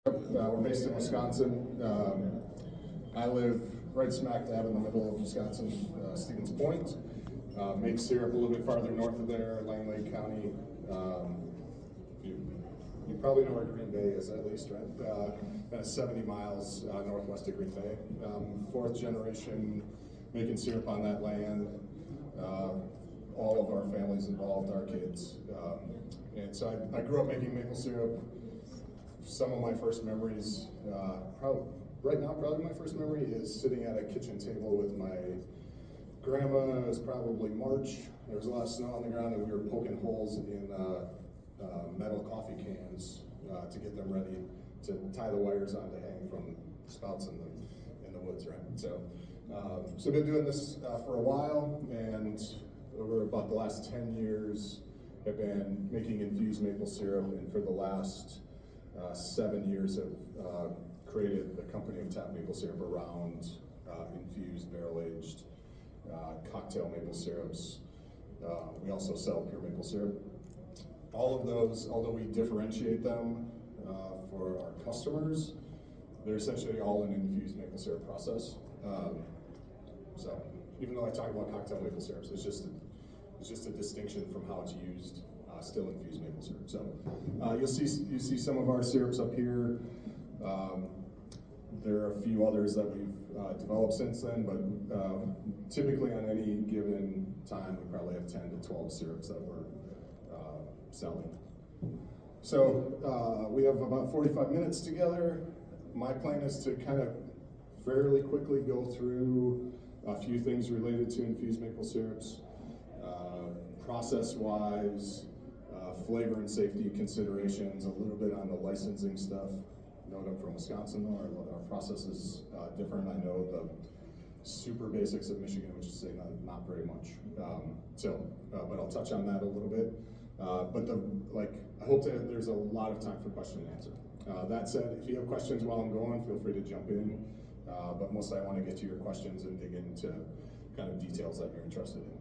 We're based in Wisconsin. I live right smack dab in the middle of Wisconsin, Stevens Point. Make syrup a little bit farther north of there, Lang Lake County. You probably know where Green Bay is, at least, right? About 70 miles northwest of Green Bay. Fourth generation making syrup on that land. All of our families involved, our kids. And so I grew up making maple syrup. Some of my first memories, probably my first memory is sitting at a kitchen table with my grandma. It was probably March. There was a lot of snow on the ground, and we were poking holes in metal coffee cans to get them ready to tie the wires on to hang from spouts in the woods, right? So I've been doing this for a while, and over about the last 10 years, have been making infused maple syrup, and for the last 7 years have created the company of tap maple syrup around infused, barrel-aged cocktail maple syrups. We also sell pure maple syrup. All of those, although we differentiate them for our customers, they're essentially all an infused maple syrup process. So even though I talk about cocktail maple syrups, it's just a distinction from how it's used. Still infused maple syrup. So you see some of our syrups up here. There are a few others that we've developed since then, but typically on any given time, we probably have 10 to 12 syrups that we're selling. So we have about 45 minutes together. My plan is to kind of fairly quickly go through a few things related to infused maple syrups, process-wise, flavor and safety considerations, a little bit on the licensing stuff. Note I'm from Wisconsin though, our process is different. I know the super basics of Michigan, which is say not very much. But I'll touch on that a little bit. I hope that there's a lot of time for question and answer. That said, if you have questions while I'm going, feel free to jump in. But mostly I want to get to your questions and dig into kind of details that you're interested in.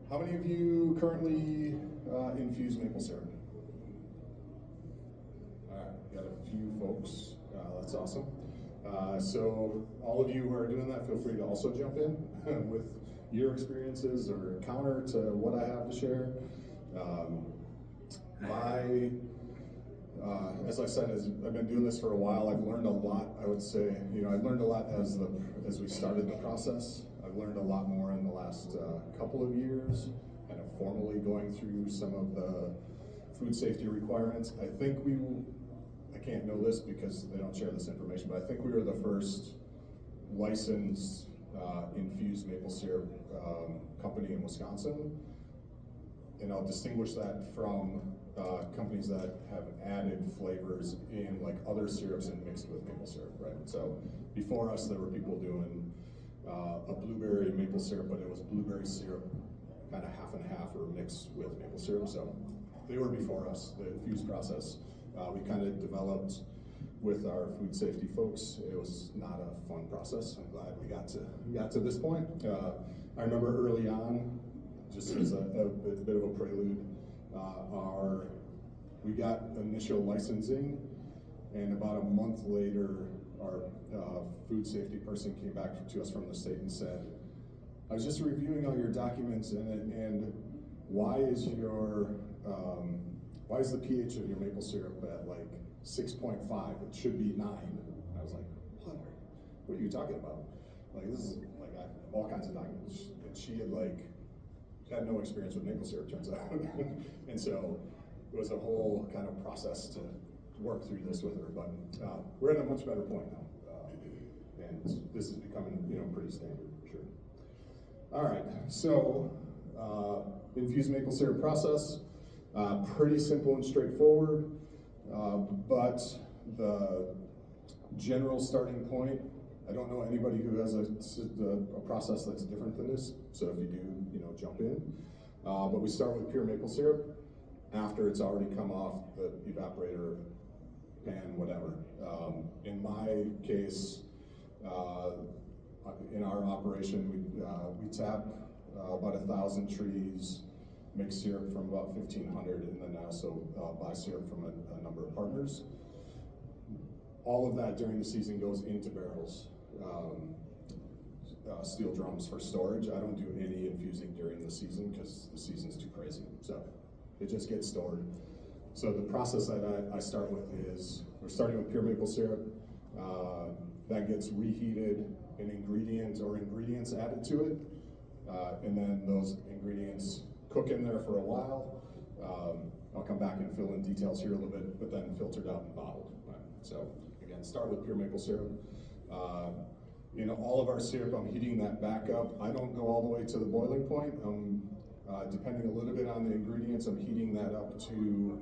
How many of you currently infuse maple syrup? All right, we got a few folks. That's awesome. So all of you who are doing that, feel free to also jump in with your experiences or counter to what I have to share. As I said, I've been doing this for a while. I've learned a lot. I would say, I've learned a lot as we started the process. I've learned a lot more in the last couple of years, kind of formally going through some of the food safety requirements. I can't know this because they don't share this information, but I think we were the first licensed infused maple syrup company in Wisconsin. And I'll distinguish that from companies that have added flavors in like other syrups and mixed with maple syrup, right? So before us, there were people doing a blueberry maple syrup, but it was blueberry syrup kind of half and half or mixed with maple syrup. So they were before us, the infused process. We kind of developed with our food safety folks. It was not a fun process. I'm glad we got to this point. I remember early on, just as a bit of a prelude, we got initial licensing, and about a month later, our food safety person came back to us from the state and said, I was just reviewing all your documents, and why is the pH of your maple syrup at like 6.5? It should be 9. And I was like, what are you talking about? Like, this is like I have all kinds of documents. And she had no experience with maple syrup, turns out. And so it was a whole kind of process to work through this with her, but we're at a much better point now. And this is becoming, pretty standard for sure. All right, so infused maple syrup process, pretty simple and straightforward, but the general starting point, I don't know anybody who has a process that's different than this, so if you do, jump in. But we start with pure maple syrup after it's already come off the evaporator, pan, whatever. In my case, in our operation, we tap about 1,000 trees, make syrup from about 1,500, and then I also buy syrup from a number of partners. all of that during the season goes into barrels, steel drums for storage. I don't do any infusing during the season because the season's too crazy. So it just gets stored. So the process that I start with is, we're starting with pure maple syrup. That gets reheated, an ingredient or ingredients added to it. And then those ingredients cook in there for a while. I'll come back and fill in details here a little bit, but then filtered out and bottled. Right? So again, start with pure maple syrup. In all of our syrup, I'm heating that back up. I don't go all the way to the boiling point. Depending a little bit on the ingredients, I'm heating that up to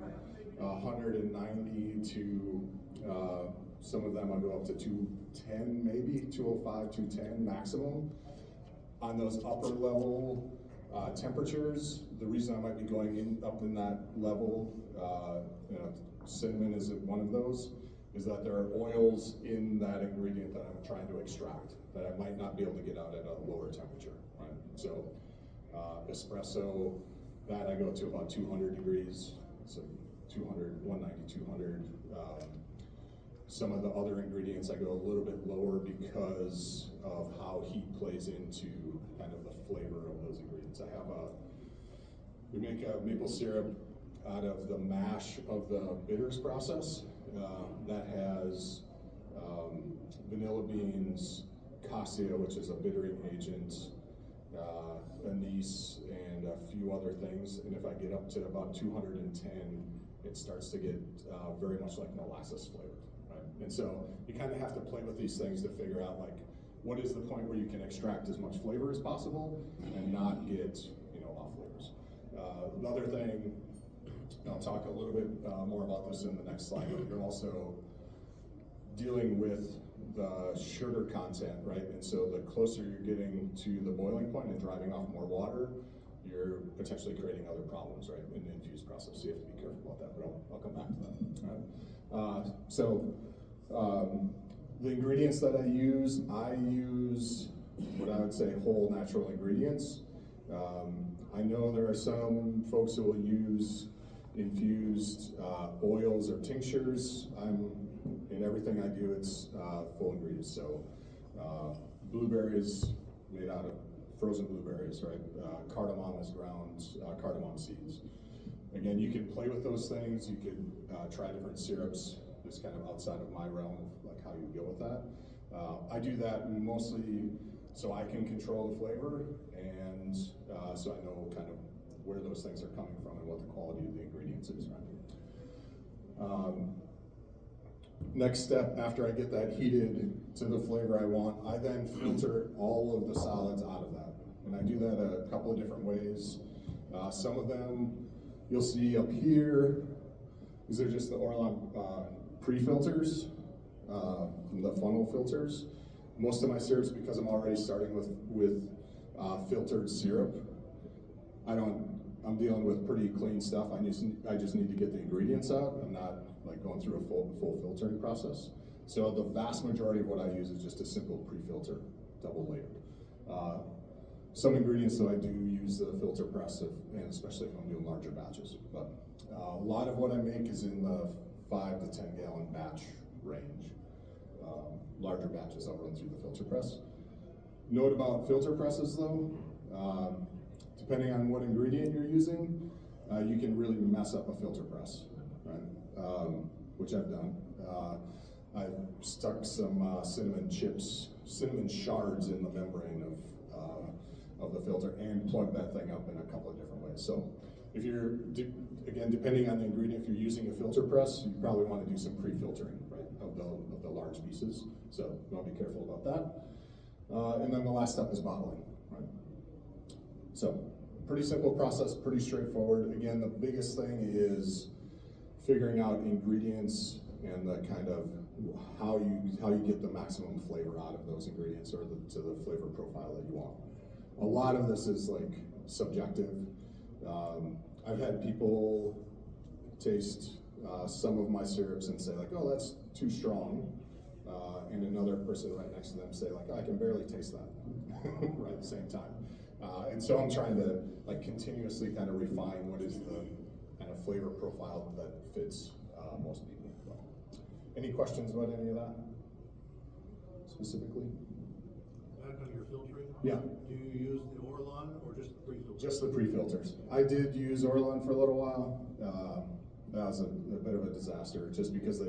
190 to, some of them I'll go up to 210 maybe, 205, 210 maximum. On those upper level temperatures, the reason I might be going up in that level, cinnamon is one of those, is that there are oils in that ingredient that I'm trying to extract that I might not be able to get out at a lower temperature, right? So espresso, that I go to about 200 degrees, so 200, 190, 200. Some of the other ingredients I go a little bit lower because of how heat plays into kind of the flavor of those ingredients. We make a maple syrup out of the mash of the bitters process. That has vanilla beans, cassia, which is a bittering agent, anise, and a few other things. And if I get up to about 210, it starts to get very much like molasses flavored. Right? And so you kind of have to play with these things to figure out, like, what is the point where you can extract as much flavor as possible and not get, off flavors. Another thing, I'll talk a little bit more about this in the next slide, but you're also dealing with the sugar content, right? And so the closer you're getting to the boiling point and driving off more water, you're potentially creating other problems, right, in the infused process. So you have to be careful about that, but I'll come back to that. All right? The ingredients that I use what I would say whole natural ingredients. I know there are some folks who will use infused oils or tinctures. In everything I do, it's full ingredients. So blueberries made out of frozen blueberries, right? Cardamom is ground cardamom seeds. Again, you can play with those things. You could try different syrups. It's kind of outside of my realm of like how you go with that. I do that mostly so I can control the flavor, and so I know kind of where those things are coming from and what the quality of the ingredients is, right? Next step, after I get that heated to the flavor I want, I then filter all of the solids out of that. And I do that a couple of different ways. Some of them you'll see up here. These are just the Orlon pre-filters, the funnel filters. Most of my syrups, because I'm already starting with filtered syrup, I'm dealing with pretty clean stuff. I just need to get the ingredients out. I'm not like going through a full filtering process. So the vast majority of what I use is just a simple pre-filter, double layered. Some ingredients that I do use the filter press, and especially if I'm doing larger batches. But a lot of what I make is in the 5 to 10 gallon batch range. Larger batches I'll run through the filter press. Note about filter presses though, depending on what ingredient you're using, you can really mess up a filter press, right? Which I've done. I've stuck some cinnamon shards in the membrane of the filter and plugged that thing up in a couple of different ways. So if you're, again, depending on the ingredient, if you're using a filter press, you probably want to do some pre-filtering, right, of the large pieces. So you want to be careful about that. And then the last step is bottling, right? So pretty simple process, pretty straightforward. Again, the biggest thing is figuring out ingredients and the kind of how you get the maximum flavor out of those ingredients or to the flavor profile that you want. A lot of this is like subjective. I've had people taste some of my syrups and say like, oh, that's too strong. And another person right next to them say like, I can barely taste that right at the same time. And so I'm trying to like continuously kind of refine what is the kind of flavor profile that fits most people. Any questions about any of that specifically? Back on your filtering? Yeah. Do you use the Orlon or just the pre-filter? Just the pre-filters. I did use Orlon for a little while. That was a bit of a disaster, just because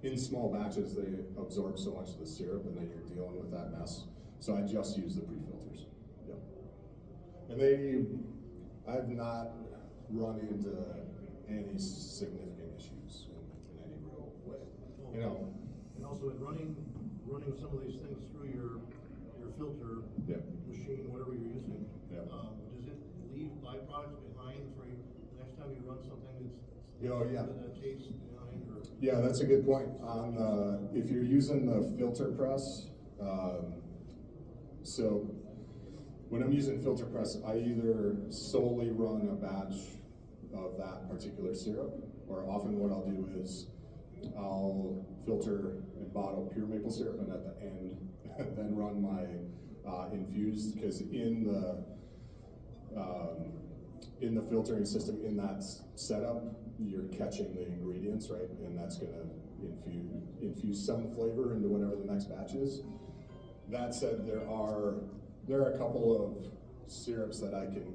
in small batches, they absorb so much of the syrup, and then you're dealing with that mess. So I just use the pre-filters. Yeah. And I've not run into any significant issues in any real way. You know. And also in running some of these things through your filter machine, whatever you're using, does it leave byproducts behind for you the next time you run something that tastes behind? Or? Yeah, that's a good point. If you're using the filter press, so when I'm using filter press, I either solely run a batch of that particular syrup, or often what I'll do is I'll filter and bottle pure maple syrup, and at the end then run my infused, because in the filtering system, in that setup, you're catching the ingredients, right? And that's gonna infuse some flavor into whatever the next batch is. That said, there are a couple of syrups that I can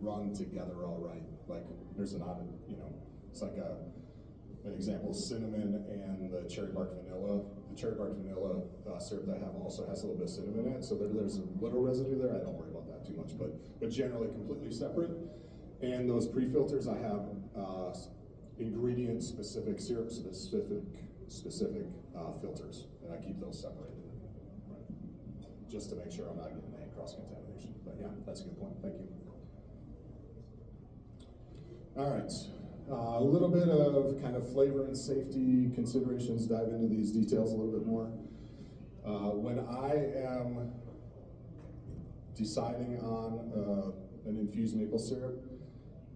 run together all right. Like there's it's like an example, cinnamon and the cherry bark vanilla. The cherry bark vanilla syrup that I have also has a little bit of cinnamon in it, so there's a little residue there. I don't worry about that too much, but generally completely separate. And those pre-filters, I have ingredient specific, syrup specific filters, and I keep those separated, right? Just to make sure I'm not getting any cross contamination. But yeah, that's a good point. Thank you. All right. A little bit of kind of flavor and safety considerations, dive into these details a little bit more. When I am deciding on an infused maple syrup,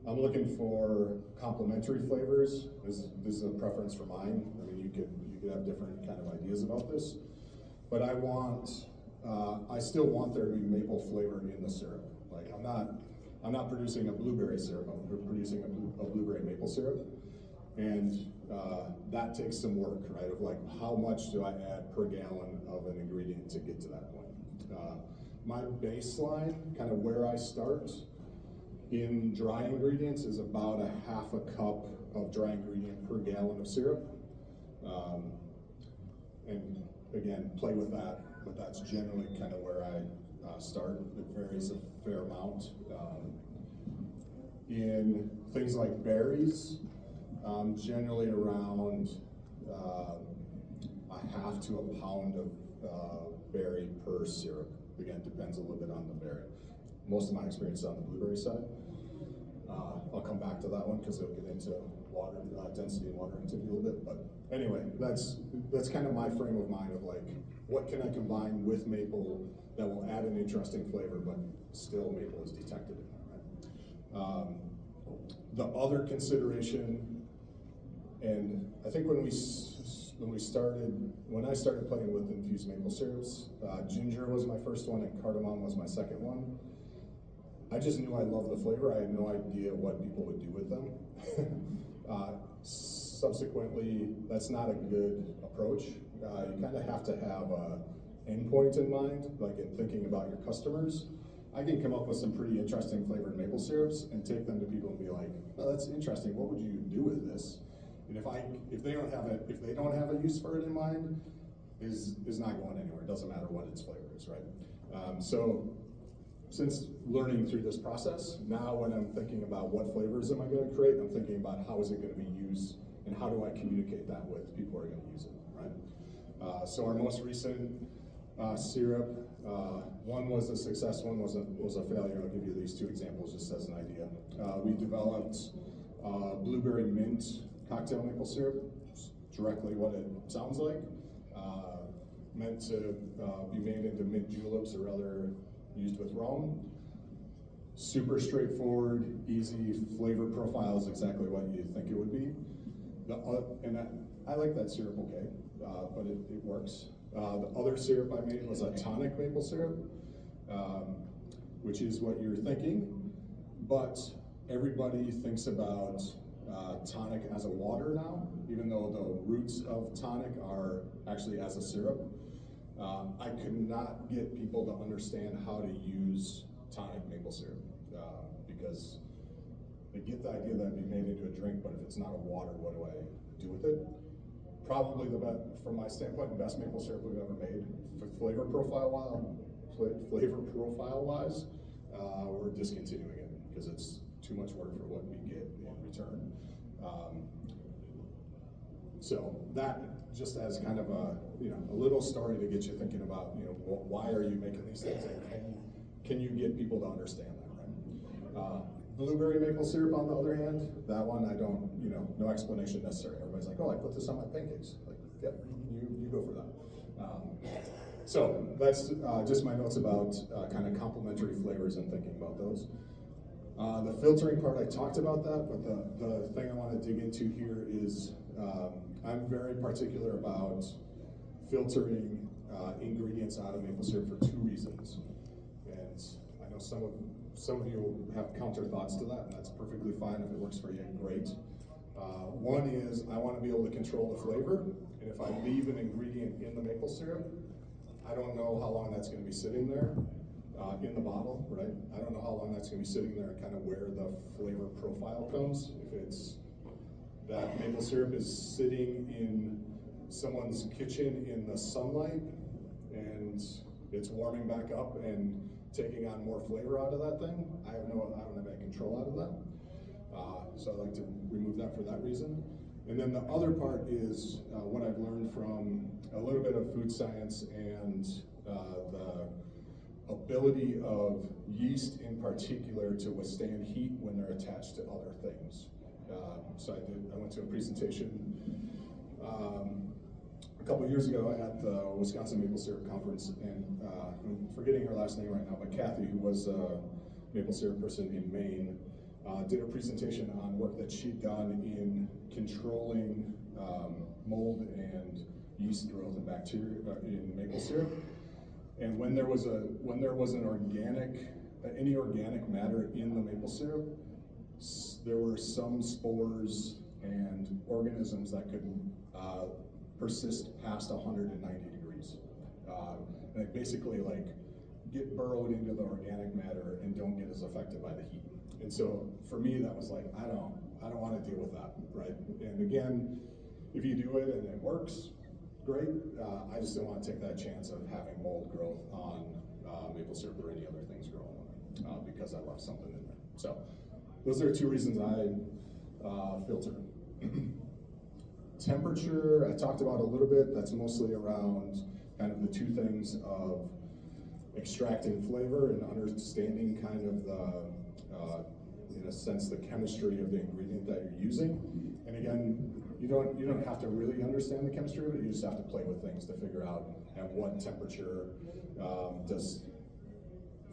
I'm looking for complementary flavors. This is a preference for mine. I mean, you could have different kind of ideas about this, but I still want there to be maple flavor in the syrup. Like I'm not producing a blueberry syrup, I'm producing a blueberry maple syrup. And that takes some work, right? Of like, how much do I add per gallon of an ingredient to get to that point? My baseline, kind of where I start in dry ingredients, is about a half a cup of dry ingredient per gallon of syrup. And again, play with that, but that's generally kind of where I start. It varies a fair amount. In things like berries, generally around a half to a pound of berry per syrup. Again, depends a little bit on the berry. Most of my experience is on the blueberry side. I'll come back to that one because it'll get into water density and water intake a little bit. But anyway, that's kind of my frame of mind of like, what can I combine with maple that will add an interesting flavor, but still maple is detected in there, right? The other consideration, and I think when I started playing with infused maple syrups, ginger was my first one and cardamom was my second one. I just knew I loved the flavor. I had no idea what people would do with them. Subsequently, that's not a good approach. You kind of have to have an endpoint in mind, like in thinking about your customers. I can come up with some pretty interesting flavored maple syrups and take them to people and be like, "Oh, that's interesting. What would you do with this?" And if they don't have a use for it in mind, is not going anywhere. It doesn't matter what its flavor is, right? So since learning through this process, now when I'm thinking about what flavors am I going to create, I'm thinking about how is it going to be used and how do I communicate that with people who are going to use it, right? So our most recent syrup, one was a success, one was a failure. I'll give you these two examples just as an idea. We developed blueberry mint cocktail maple syrup, directly what it sounds like, meant to be made into mint juleps or other used with rum. Super straightforward, easy flavor profile is exactly what you'd think it would be. I like that syrup okay, but it works. The other syrup I made was a tonic maple syrup, which is what you're thinking, but everybody thinks about tonic as a water now, even though the roots of tonic are actually as a syrup. I could not get people to understand how to use tonic maple syrup because they get the idea that it'd be made into a drink, but if it's not a water, what do I do with it? Probably the best, from my standpoint, the best maple syrup we've ever made. For flavor profile wise, we're discontinuing it because it's too much work for what we get in return. So that just as kind of a a little story to get you thinking about why are you making these things, and can you get people to understand that, right? Blueberry maple syrup, on the other hand, that one I don't, no explanation necessary. Everybody's like, oh, I put this on my pancakes. Like, yep, you go for that. So that's just my notes about kind of complementary flavors and thinking about those. The filtering part, I talked about that, but the thing I want to dig into here is I'm very particular about filtering ingredients out of maple syrup for two reasons. And I know some of you have counter thoughts to that, and that's perfectly fine. If it works for you, great. One is I want to be able to control the flavor, and if I leave an ingredient in the maple syrup, I don't know how long that's going to be sitting there in the bottle, right? I don't know how long that's going to be sitting there and kind of where the flavor profile comes. If it's that maple syrup is sitting in someone's kitchen in the sunlight and it's warming back up and taking on more flavor out of that thing, I don't have any control out of that. So I'd like to remove that for that reason. And then the other part is what I've learned from a little bit of food science and the ability of yeast in particular to withstand heat when they're attached to other things. So I went to a presentation a couple years ago at the Wisconsin Maple Syrup Conference, and I'm forgetting her last name right now, but Kathy, who was a maple syrup person in Maine, did a presentation on work that she'd done in controlling mold and yeast growth and bacteria in maple syrup. And when there was any organic matter in the maple syrup, there were some spores and organisms that could persist past 190 degrees. And they basically get burrowed into the organic matter and don't get as affected by the heat. And so for me, that was like, I don't want to deal with that, right? And again, if you do it and it works, great. I just don't want to take that chance of having mold growth on maple syrup or any other things growing on it because I left something in there. So those are two reasons I filter. Temperature, I talked about a little bit. That's mostly around kind of the two things of extracting flavor and understanding kind of the, in a sense, the chemistry of the ingredient that you're using. And again, you don't have to really understand the chemistry of it. You just have to play with things to figure out at what temperature does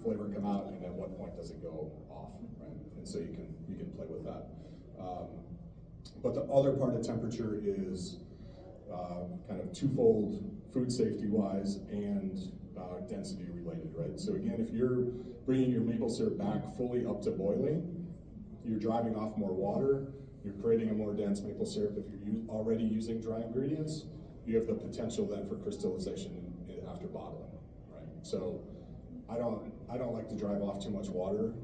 flavor come out, and at what point does it go off, right? And so you can play with that. But the other part of temperature is kind of twofold: food safety wise and density related, right? So again, if you're bringing your maple syrup back fully up to boiling, you're driving off more water, you're creating a more dense maple syrup. If you're already using dry ingredients, you have the potential then for crystallization after bottling, right? So I don't like to drive off too much water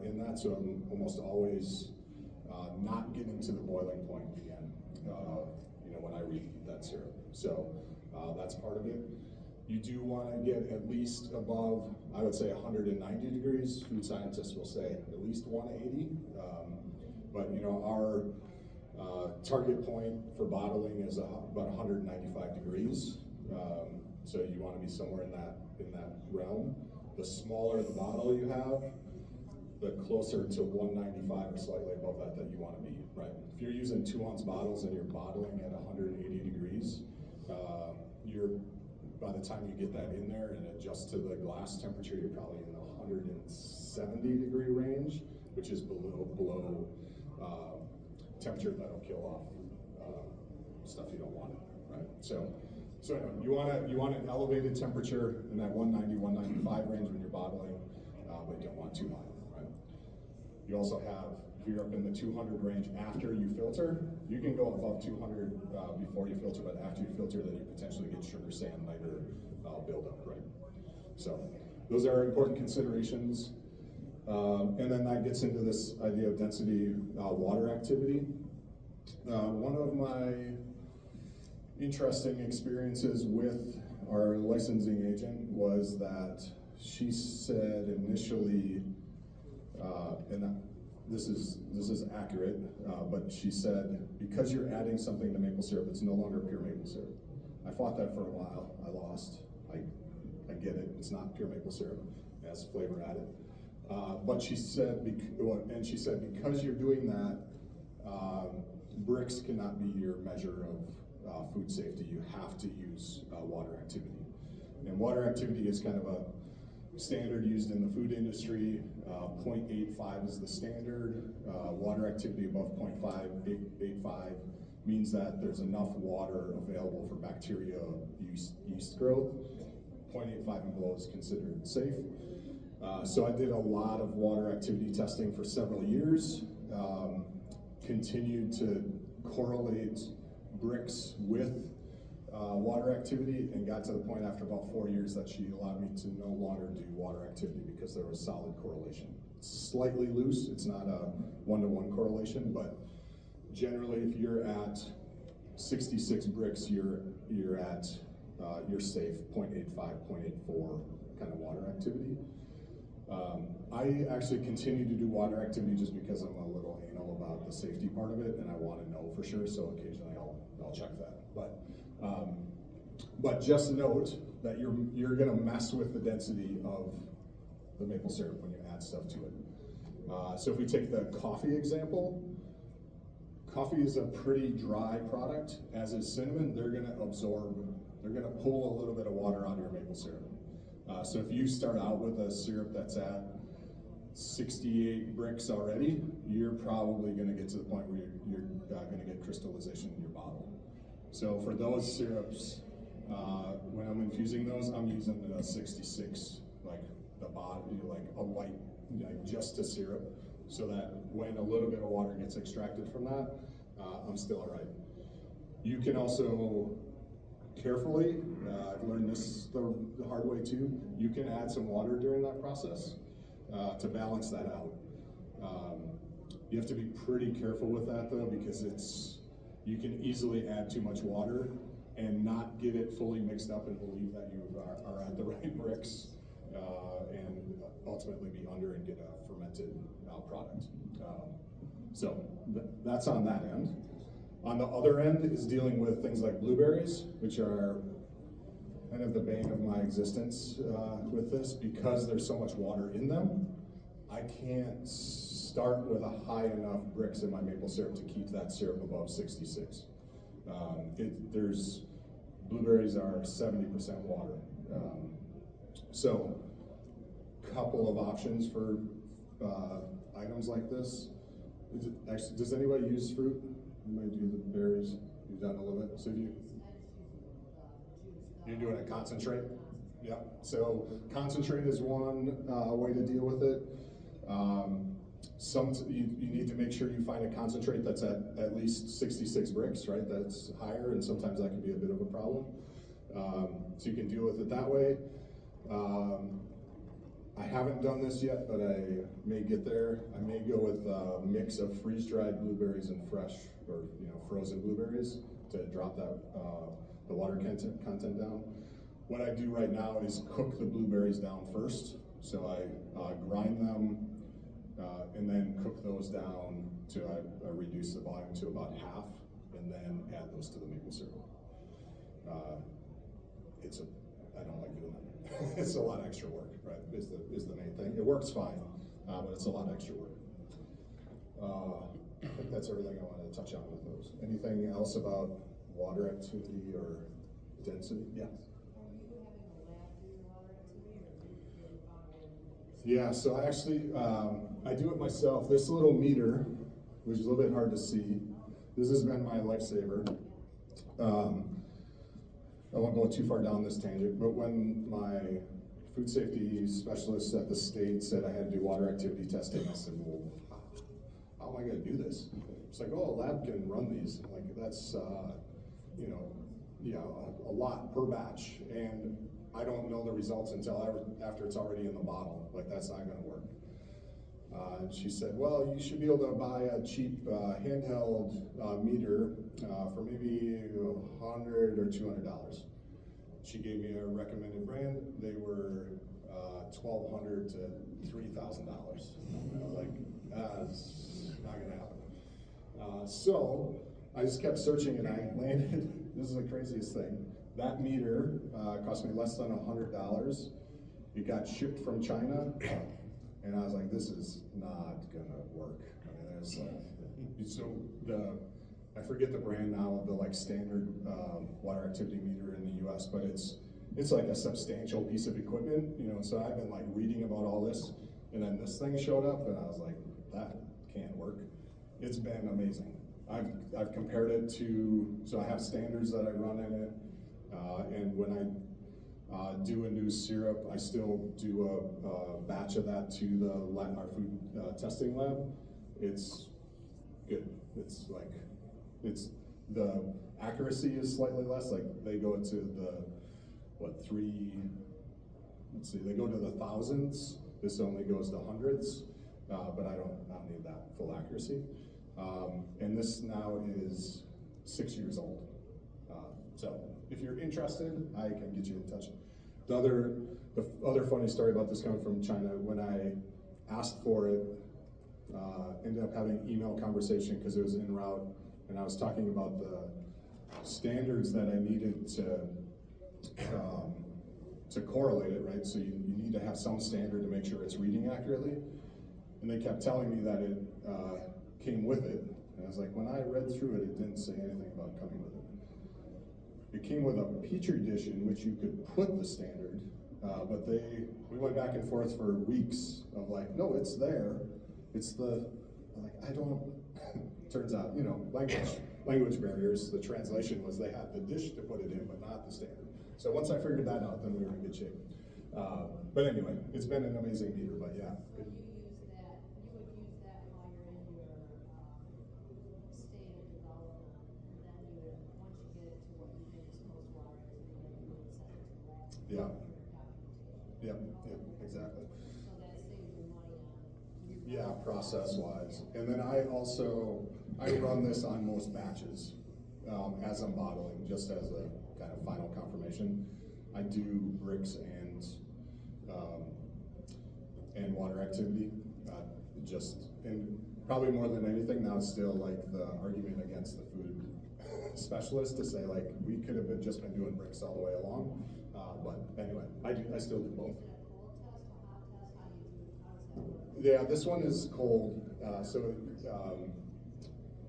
in that, so I'm almost always not getting to the boiling point again, when I reheat that syrup. So that's part of it. You do want to get at least above, I would say 190 degrees. Food scientists will say at least 180. But our target point for bottling is about 195 degrees. So you want to be somewhere in that realm. The smaller the bottle you have, the closer to 195 or slightly above that you want to be, right? If you're using 2-ounce bottles and you're bottling at 180 degrees, by the time you get that in there and adjust to the glass temperature, you're probably in the 170 degree range, which is below temperature that'll kill off stuff you don't want in there, right? So anyway, you want an elevated temperature in that 190, 195 range when you're bottling, but you don't want too high, right? You also have if you're up in the 200 range after you filter, you can go above 200 before you filter, but after you filter, then you potentially get sugar, sand, niter buildup, right? So those are important considerations. And then that gets into this idea of density water activity. One of my interesting experiences with our licensing agent was that she said initially, and this is accurate, but she said, because you're adding something to maple syrup, it's no longer pure maple syrup. I fought that for a while, I lost. I get it, it's not pure maple syrup, it has flavor added. But she said, because you're doing that, bricks cannot be your measure of food safety. You have to use water activity. And water activity is kind of a standard used in the food industry. 0.85 is the standard. Water activity above 0.585 means that there's enough water available for bacteria yeast growth. 0.85 and below is considered safe. So I did a lot of water activity testing for several years, continued to correlate bricks with water activity, and got to the point after about 4 years that she allowed me to no longer do water activity because there was solid correlation. It's slightly loose, it's not a one-to-one correlation, but generally if you're at 66 bricks, you're safe, 0.85, 0.84 kind of water activity. I actually continue to do water activity just because I'm a little anal about the safety part of it, and I want to know for sure, so occasionally I'll check that. But just note that you're going to mess with the density of the maple syrup when you add stuff to it. So if we take the coffee example, coffee is a pretty dry product, as is cinnamon. They're going to pull a little bit of water out of your maple syrup. So if you start out with a syrup that's at 68 bricks already, you're probably going to get to the point where you're going to get crystallization in your bottle. So for those syrups, when I'm infusing those, I'm using a 66, like the bottom, like a light, like just a syrup, so that when a little bit of water gets extracted from that, I'm still all right. You can also carefully, I've learned this the hard way too, you can add some water during that process to balance that out. You have to be pretty careful with that though, because you can easily add too much water and not get it fully mixed up and believe that you are at the right bricks, and ultimately be under and get a fermented product. So that's on that end. On the other end is dealing with things like blueberries, which are kind of the bane of my existence with this, because there's so much water in them. I can't start with a high enough bricks in my maple syrup to keep that syrup above 66. Blueberries are 70% water. So, couple of options for items like this. Actually, does anybody use fruit? You might do the berries. You've done a little bit. So you're doing a concentrate? Yeah. So concentrate is one way to deal with it. You need to make sure you find a concentrate that's at least 66 bricks, right? That's higher, and sometimes that can be a bit of a problem. So you can deal with it that way. I haven't done this yet, but I may get there. I may go with a mix of freeze-dried blueberries and fresh, or frozen blueberries to drop that the water content down. What I do right now is cook the blueberries down first. So I grind them and then cook those down to I reduce the volume to about half, and then add those to the maple syrup. I don't like doing that. It's a lot of extra work, right? Is the main thing. It works fine, but it's a lot of extra work. I think that's everything I wanted to touch on with those. Anything else about water activity or density? Yeah. Yeah, so I actually, I do it myself. This little meter, which is a little bit hard to see, this has been my lifesaver. I won't go too far down this tangent, but when my food safety specialist at the state said I had to do water activity testing, I said, well, how am I gonna do this? It's like, oh, a lab can run these. I'm like, that's, you know, yeah, a lot per batch. And I don't know the results until after it's already in the bottle. Like, that's not gonna work. And she said, well, you should be able to buy a cheap handheld meter for maybe $100 or $200. She gave me a recommended brand. They were $1,200 to $3,000. I was like, that's not gonna happen. So I just kept searching and I landed, this is the craziest thing. That meter cost me less than $100. It got shipped from China. And I was like, this is not gonna work. I mean, there's I forget the brand now of the like standard water activity meter in the US, but it's like a substantial piece of equipment, you know, so I've been like reading about all this, and then this thing showed up and I was like, that can't work. It's been amazing. I've compared it to, so I have standards that I run in it, and when I do a new syrup, I still do a batch of that to our food testing lab. It's good. It's like, the accuracy is slightly less. Like they go to they go to the thousands. This only goes to hundreds, but I don't need that full accuracy. And this now is 6 years old. So if you're interested, I can get you in touch. The other funny story about this coming from China, when I asked for it, ended up having an email conversation because it was en route, and I was talking about the standards that I needed to correlate it, right? So you need to have some standard to make sure it's reading accurately. And they kept telling me that it came with it. And I was like, when I read through it, it didn't say anything about coming with it. It came with a petri dish in which you could put the standard, but we went back and forth for weeks of like, no, it's there. I don't, turns out, you know, language barriers, the translation was they had the dish to put it in, but not the standard. So once I figured that out, then we were in good shape. But anyway, it's been an amazing meter, but yeah. So you would use that while you're in your state of development, and then you would, once you get it to what you think is post-water activity, you would send it to the lab. Yeah. For documentation. Yep, exactly. So that saves you money on. Yeah, process-wise. And then I run this on most batches as I'm bottling, just as a kind of final confirmation. I do bricks and water activity, and probably more than anything now, still like the argument against the food specialist to say like we could have just been doing bricks all the way along, but anyway, I still do both. Is it a cold test or hot test? How does that work? Yeah, this one is cold,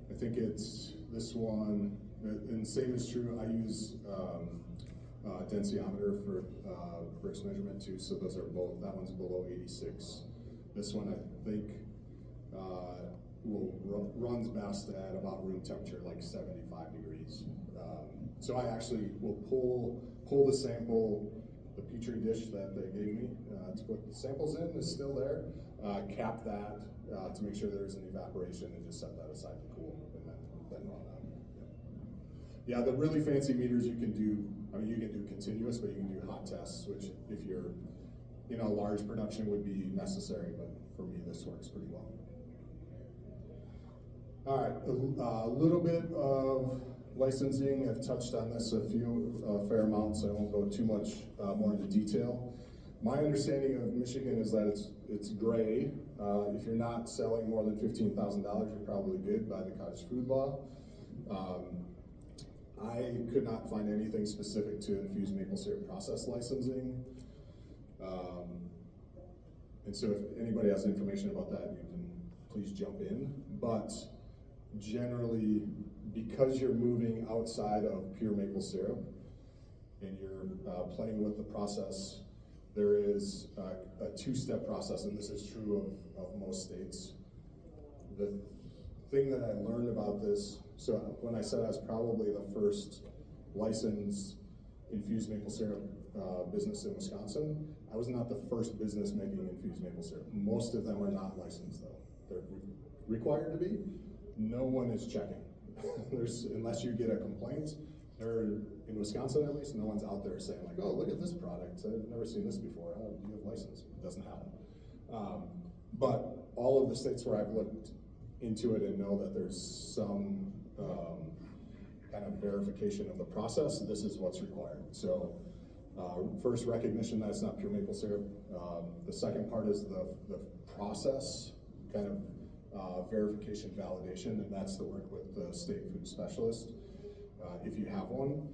I think it's this one, and same is true, I use densiometer for bricks measurement too, so those are both, that one's below 86. This one I think runs best at about room temperature, like 75 degrees. So I actually will pull the sample, the petri dish that they gave me to put the samples in is still there, cap that to make sure there isn't evaporation, and just set that aside to cool, and then run that. Yeah, the really fancy meters you can do, I mean, you can do continuous, but you can do hot tests, which if you're in a large production would be necessary, but for me, this works pretty well. All right, a little bit of licensing. I've touched on this a fair amount, so I won't go too much more into detail. My understanding of Michigan is that it's gray. If you're not selling more than $15,000, you're probably good by the cottage food law. I could not find anything specific to infused maple syrup process licensing. And so if anybody has information about that, you can please jump in. But generally, because you're moving outside of pure maple syrup and you're playing with the process, there is a two-step process, and this is true of most states. The thing that I learned about this, so when I said I was probably the first licensed infused maple syrup business in Wisconsin, I was not the first business making infused maple syrup. Most of them are not licensed though. required to be, no one is checking. Unless you get a complaint, in Wisconsin at least, no one's out there saying like, oh, look at this product, I've never seen this before, oh, do you have a license? It doesn't happen. But all of the states where I've looked into it and know that there's some kind of verification of the process, this is what's required. So first, recognition that it's not pure maple syrup. The second part is the process kind of verification, validation, and that's the work with the state food specialist. If you have one,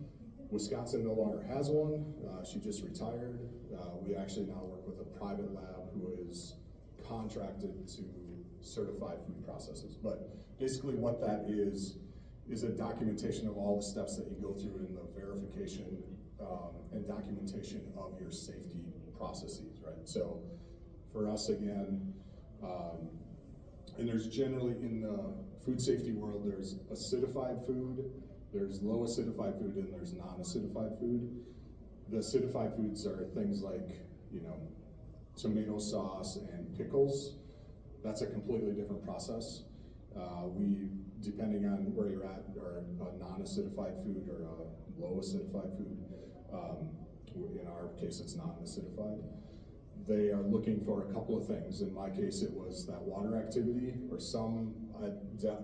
Wisconsin no longer has one. She just retired. We actually now work with a private lab who is contracted to certify food processes. But basically what that is a documentation of all the steps that you go through in the verification and documentation of your safety processes, right? So for us, again, and there's generally in the food safety world, there's acidified food, there's low acidified food, and there's non-acidified food. The acidified foods are things like, tomato sauce and pickles. That's a completely different process. We, depending on where you're at, are a non-acidified food or a low acidified food. In our case, it's non-acidified. They are looking for a couple of things. In my case, it was that water activity or some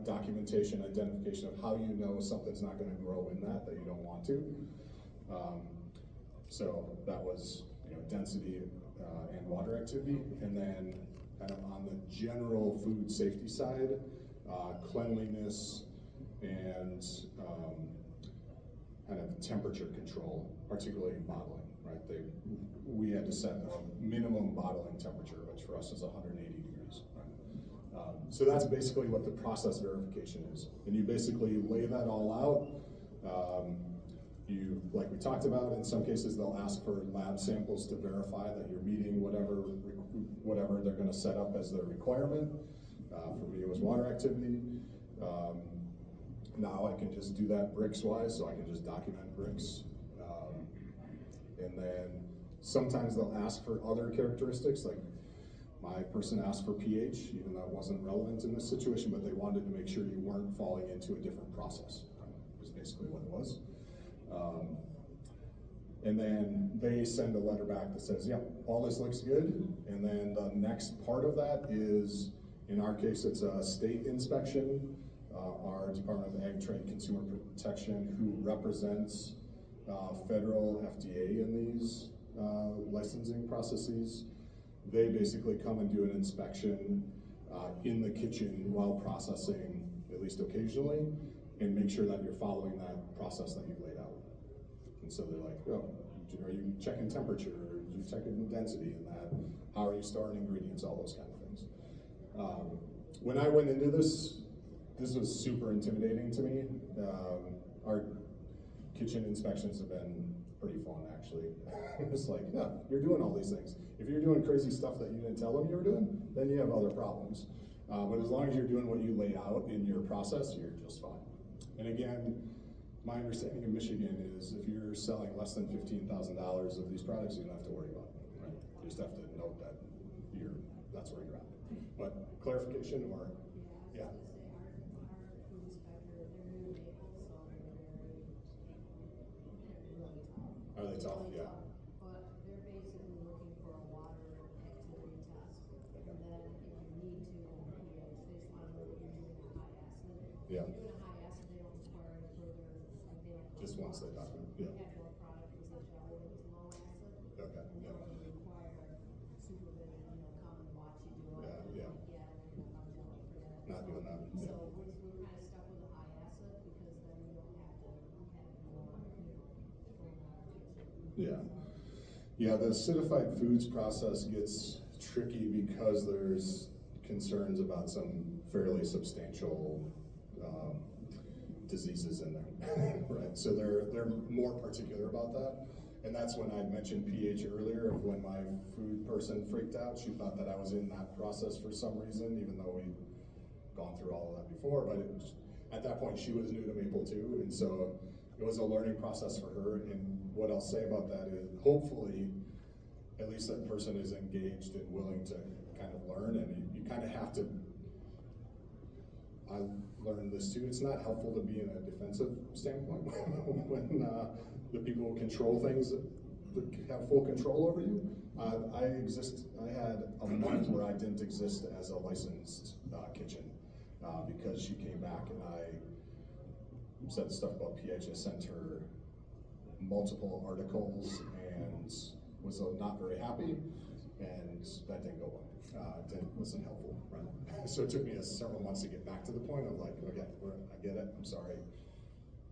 documentation, identification of how you know something's not going to grow in that you don't want to. So that was density and water activity. And then kind of on the general food safety side, cleanliness and kind of temperature control, particularly in bottling, right? We had to set a minimum bottling temperature, which for us is 180 degrees, right? So that's basically what the process verification is. And you basically lay that all out. Like we talked about, in some cases they'll ask for lab samples to verify that you're meeting whatever they're going to set up as their requirement. For me, it was water activity. Now I can just do that bricks-wise, so I can just document bricks. And then sometimes they'll ask for other characteristics, like my person asked for pH, even though it wasn't relevant in this situation, but they wanted to make sure you weren't falling into a different process, is basically what it was. And then they send a letter back that says, yeah, all this looks good. And then the next part of that is, in our case, it's a state inspection. Our Department of Ag, Trade, Consumer Protection, who represents federal FDA in these licensing processes, they basically come and do an inspection in the kitchen while processing, at least occasionally, and make sure that you're following that process that you've laid out. And so they're like, oh, are you checking temperature? Are you checking density in that? How are you storing ingredients? All those kind of things. When I went into this was super intimidating to me. Our kitchen inspections have been pretty fun, actually. It's like, yeah, you're doing all these things. If you're doing crazy stuff that you didn't tell them you were doing, then you have other problems. But as long as you're doing what you laid out in your process, you're just fine. And again, my understanding of Michigan is if you're selling less than $15,000 of these products, you don't have to worry about it, right? You just have to note that that's where you're at. But clarification or, yeah. Are they tough? Yeah. But they're basically looking for a water activity test. And then if you need to, they just want to know that you're doing a high acid. Yeah. If you're doing a high acid, they don't require any further, like they don't. Just once they document, yeah. We had one product was a gel and it's low acid. Okay, And they yeah. don't require supervision, come and watch you do it. Yeah. Like, we're not gel for that. Not doing that. So Yeah. we're kind of stuck with a high acid because then you don't have to have more, going on our kitchen. Yeah. Yeah, the acidified foods process gets tricky because there's concerns about some fairly substantial diseases in there, right? So they're more particular about that. And that's when I mentioned pH earlier, of when my food person freaked out. She thought that I was in that process for some reason, even though we'd gone through all of that before. But at that point, she was new to maple too, and so it was a learning process for her. And what I'll say about that is, hopefully, at least that person is engaged and willing to kind of learn. And you kind of have to I learned this too, it's not helpful to be in a defensive standpoint when the people who control things have full control over you. I had a month where I didn't exist as a licensed kitchen because she came back and I said stuff about pH. I sent her multiple articles and was not very happy, and that didn't go well. Wasn't helpful, right? So it took me several months to get back to the point of like, okay, I get it, I'm sorry,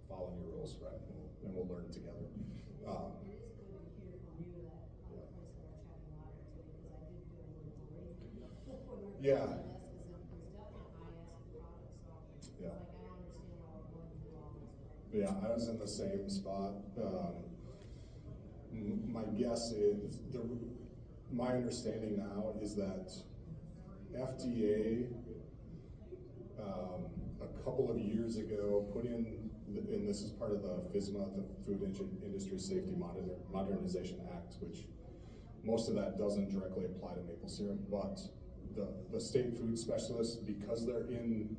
following your rules, right? And we'll learn together. It is good to hear from you that places are checking water activity, because I did do a little worry. Yeah. Because it was definitely high acid product, so Yeah. it's like I understand why we're going through all this. Yeah, I was in the same spot. My guess is, my understanding now is that FDA, a couple of years ago, put in, and this is part of the FSMA, the Food Industry Safety Modernization Act, which most of that doesn't directly apply to maple syrup, but the state food specialists, because they're in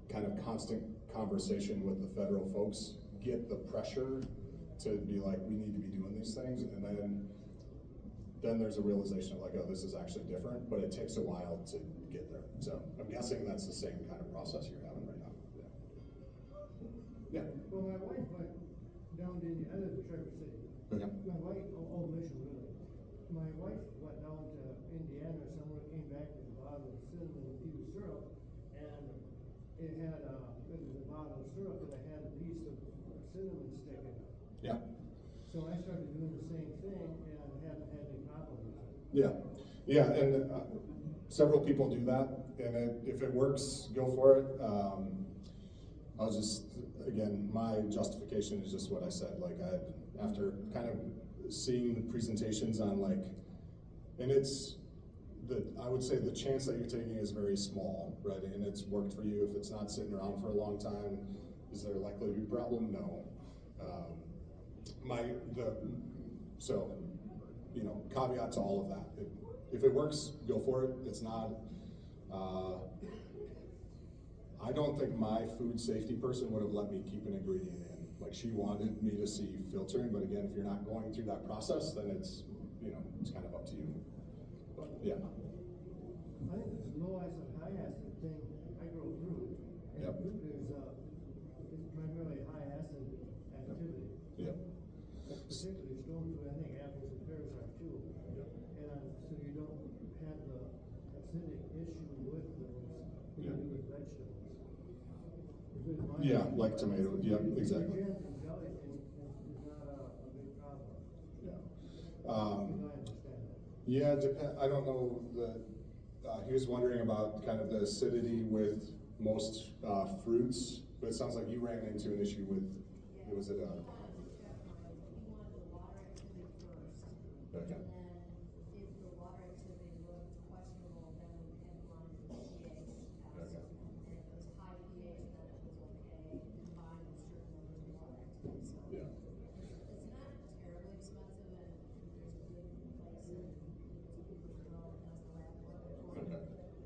kind of constant conversation with the federal folks, get the pressure to be like, we need to be doing these things, and then there's a realization of like, oh, this is actually different, but it takes a while to get there. So I'm guessing that's the same kind of process you're having right now. Yeah. Well, my wife went down to, I live in Traverse City. Okay. My wife, Old Mission really. My wife went down to Indiana or somewhere, came back with a bottle of cinnamon infused syrup, and it had it was a bottle of syrup that had a piece of cinnamon stick in it. Yeah. So I started doing the same thing and haven't had any problem with it. Yeah. Yeah, and several people do that, and if it works, go for it. I'll just, again, my justification is just what I said. Like, after kind of seeing the presentations on like, and I would say the chance that you're taking is very small, right? And it's worked for you. If it's not sitting around for a long time, is there likely to be a problem? No. So, you know, caveat to all of that. If it works, go for it. It's not, I don't think my food safety person would have let me keep an ingredient in. Like, she wanted me to see filtering, but again, if you're not going through that process, then it's, you know, it's kind of up to you. But yeah. I think this low acid, high acid thing, I go through. And Yep. fruit is it's primarily high acid activity. Yep. Particularly stone fruit, I think apples and pears are too. Yep. And so you don't have the acidic issue with those when you Yeah. do with vegetables. Because my- Yeah, like tomato. Yep, exactly. Jam and jelly is not a big problem. Yeah. I understand that. Yeah, I don't know he was wondering about kind of the acidity with most fruits, but it sounds like you ran into an issue with, was it He wanted the water activity first. Okay. And then if the water activity looked questionable, then we headline the pH test. Okay. And if it was high pH, then it was okay, combined with certain numbers of water activity. So Yeah. it's not terribly expensive, and there's a good place in Infusion that does the lab work for it. Okay.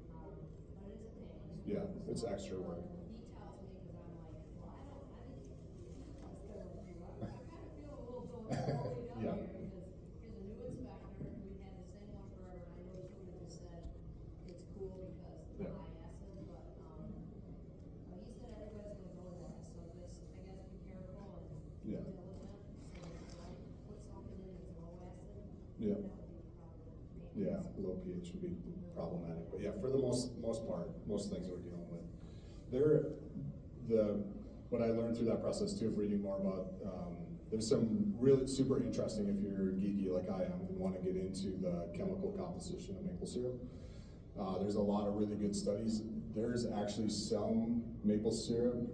But it is a pain. Yeah, it's extra work. He tells me, because I'm like, well, I didn't let's go with you. I kind of feel a little going all the way down Yeah. here, because here's a new inspector, we had the same one forever, and I know he would have just said it's cool because the Yeah. high acid, but he said everybody's gonna go with that, so just, I guess, be careful and be Yeah. diligent, so that you don't put something in that's low acid. Yeah. That would be probably Yeah, low pH would be problematic, but yeah, for the most part, most things we're dealing with. What I learned through that process too of reading more about, there's some really super interesting, if you're geeky like I am and want to get into the chemical composition of maple syrup. There's a lot of really good studies. There's actually some maple syrup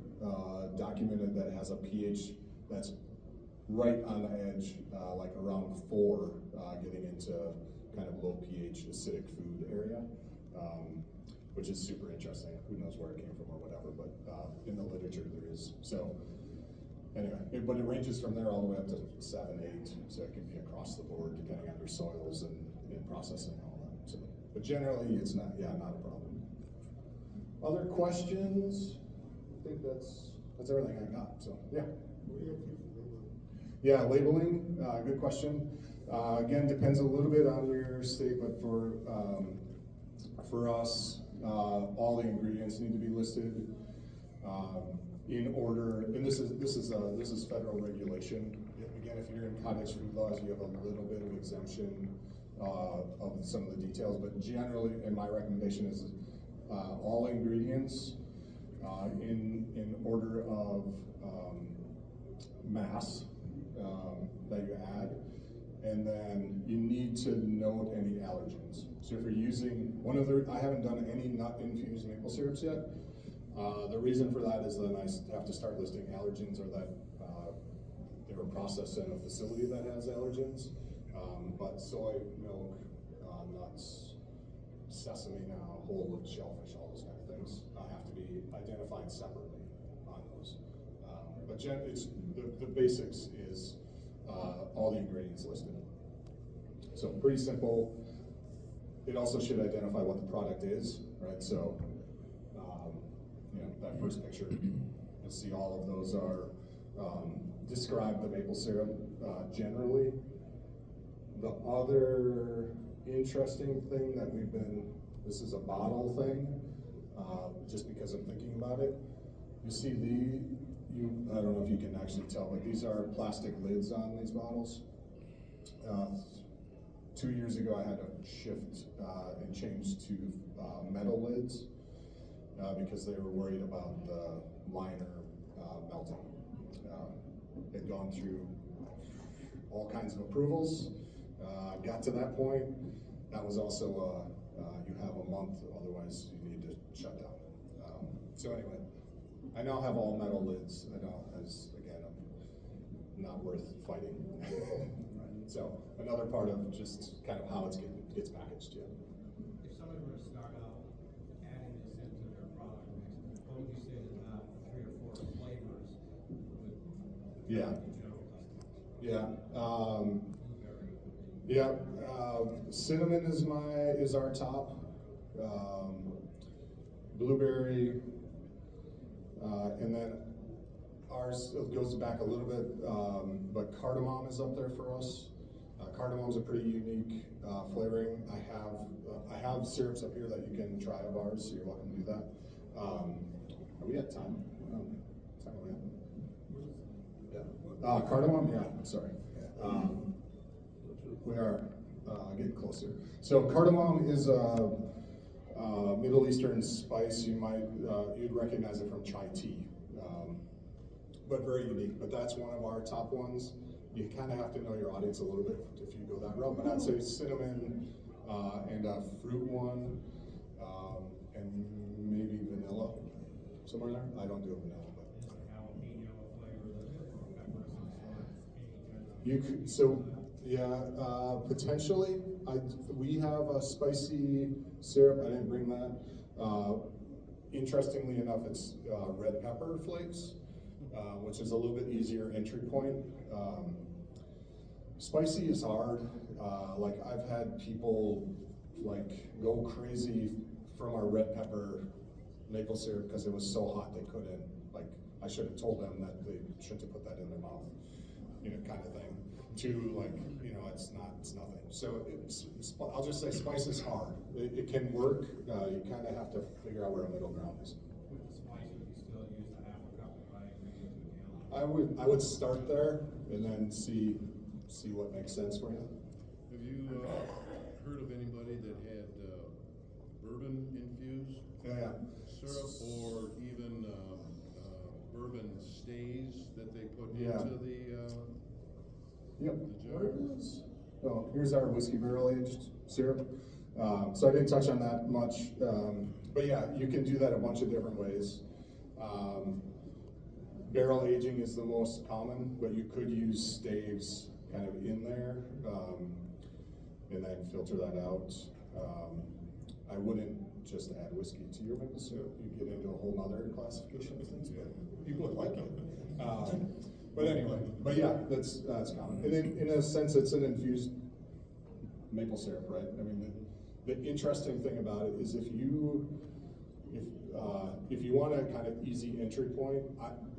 documented that has a pH that's right on the edge, like around 4, getting into kind of low pH acidic food area, which is super interesting. Who knows where it came from or whatever, but in the literature there is. So anyway, but it ranges from there all the way up to 7, 8, so it can be across the board depending on your soils and processing and all that. So, but generally it's not a problem. Other questions? I think that's everything I got, so, yeah. Yeah, labeling, good question. Again, depends a little bit on your state, but for us, all the ingredients need to be listed in order, and this is federal regulation. Again, if you're in cottage food laws, you have a little bit of exemption of some of the details, but generally, and my recommendation is all ingredients in order of mass that you add, and then you need to note any allergens. So if you're using I haven't done any nut infused maple syrups yet. The reason for that is then I have to start listing allergens, or that they were processed in a facility that has allergens. But soy, milk, nuts, sesame now, whole wheat, shellfish, all those kind of things have to be identified separately on those. But it's the basics is all the ingredients listed. So pretty simple. It also should identify what the product is, right? So, that first picture, you'll see all of those are describe the maple syrup generally. The other interesting thing that this is a bottle thing, just because I'm thinking about it. You see I don't know if you can actually tell, but these are plastic lids on these bottles. 2 years ago, I had to shift and change to metal lids because they were worried about the liner melting. Had gone through all kinds of approvals, got to that point. That was also you have a month, otherwise you need to shut down. So anyway, I now have all metal lids. I know, as again, I'm not worth fighting. So another part of just kind of how it gets packaged. Yeah. If somebody were to start out adding this into their product mix, what would you say to the 3 or 4 flavors with Yeah. general customers? Yeah. Blueberry. Yeah. Cinnamon is our top. Blueberry, and then ours goes back a little bit, but cardamom is up there for us. Cardamom is a pretty unique flavoring. I have syrups up here that you can try of ours, so you're welcome to do that. Are we at time? Time are we at? Yeah. Cardamom, yeah, sorry. We are getting closer. So cardamom is a Middle Eastern spice. You'd recognize it from chai tea, but very unique. But that's one of our top ones. You kind of have to know your audience a little bit if you go that route. But I'd say cinnamon and a fruit one, and maybe vanilla somewhere there. I don't do a vanilla, but Is it jalapeno flavor or pepper of some sort? you could. So yeah, potentially. We have a spicy syrup. I didn't bring that. Interestingly enough, it's red pepper flakes, which is a little bit easier entry point. Spicy is hard. Like I've had people go crazy from our red pepper maple syrup because it was so hot they couldn't. I should have told them that they shouldn't have put that in their mouth, kind of thing. It's nothing. So I'll just say spice is hard. It can work. You kind of have to figure out where a middle ground is. With the spice, would you still use a half a cup of dry ingredient to a gallon? I would start there and then see what makes sense for you. Have you heard of anybody that had bourbon infused Yeah. syrup, or even bourbon stays that they put Yeah. into the Yep. the jar? There it is. Oh, here's our whiskey barrel aged syrup. So I didn't touch on that much, but yeah, you can do that a bunch of different ways. Barrel aging is the most common, but you could use staves kind of in there, and then filter that out. I wouldn't just add whiskey to your maple syrup. You get into a whole nother classification of things, but people would like it. But anyway, that's common. And in a sense, it's an infused maple syrup, right? I mean, the interesting thing about it is if you if you want a kind of easy entry point,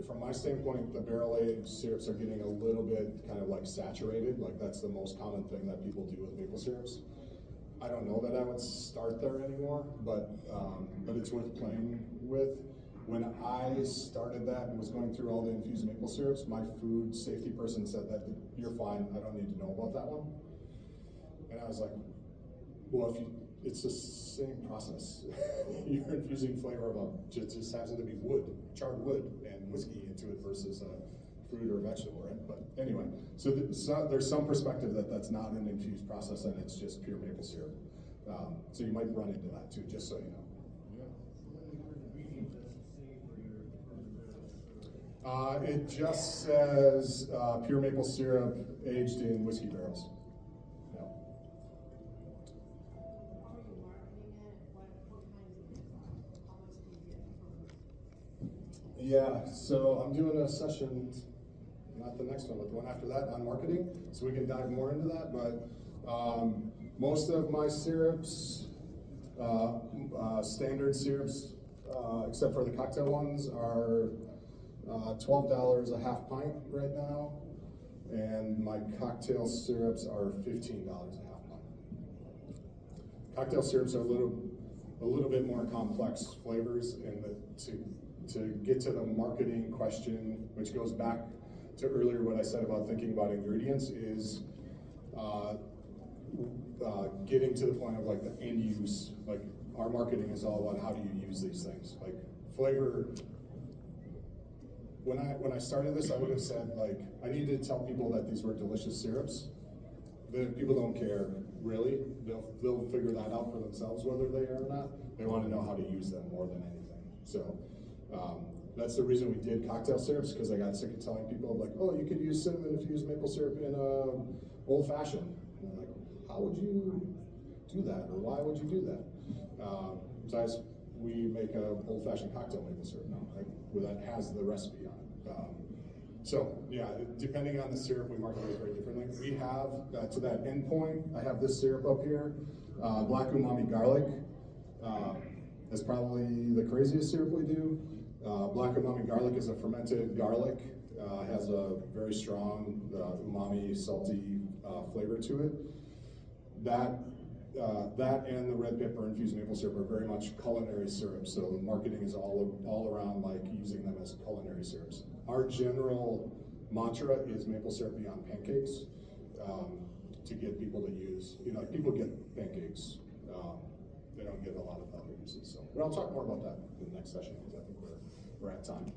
from my standpoint, the barrel-aged syrups are getting a little bit kind of like saturated. Like that's the most common thing that people do with maple syrups. I don't know that I would start there anymore, but it's worth playing with. When I started that and was going through all the infused maple syrups, my food safety person said that you're fine. I don't need to know about that one. And I was like, well, it's the same process. You're infusing flavor of it just happens to be wood, charred wood, and whiskey into it versus a fruit or vegetable, right? But anyway, so there's some perspective that that's not an infused process and it's just pure maple syrup. So you might run into that too, just so you know. It just says pure maple syrup aged in whiskey barrels. Yeah. How are you marketing it? What kinds of, how much do you get from? Yeah, so I'm doing a session, not the next one, but the one after that on marketing, so we can dive more into that, but most of my syrups, standard syrups, except for the cocktail ones, are $12 a half pint right now, and my cocktail syrups are $15 a half pint. Cocktail syrups are a little bit more complex flavors, and to get to the marketing question, which goes back to earlier what I said about thinking about ingredients, is getting to the point of like the end use. Like our marketing is all about how do you use these things. Like flavor. When I started this, I would have said like I needed to tell people that these were delicious syrups. The people don't care really. They'll figure that out for themselves whether they are or not. They want to know how to use them more than anything. So that's the reason we did cocktail syrups, because I got sick of telling people like, oh, you could use cinnamon infused maple syrup in a old fashioned. And I'm like, how would you do that, or why would you do that? Besides, we make a old fashioned cocktail maple syrup now, right? Where that has the recipe on it. So yeah, depending on the syrup, we market it very differently. We have, to that end point, I have this syrup up here, black umami garlic. That's probably the craziest syrup we do. Black umami garlic is a fermented garlic, has a very strong umami, salty flavor to it. That and the red pepper infused maple syrup are very much culinary syrups, so the marketing is all around like using them as culinary syrups. Our general mantra is maple syrup beyond pancakes, to get people to use, like people get pancakes, they don't get a lot of other uses. So, but I'll talk more about that in the next session because I think we're at time.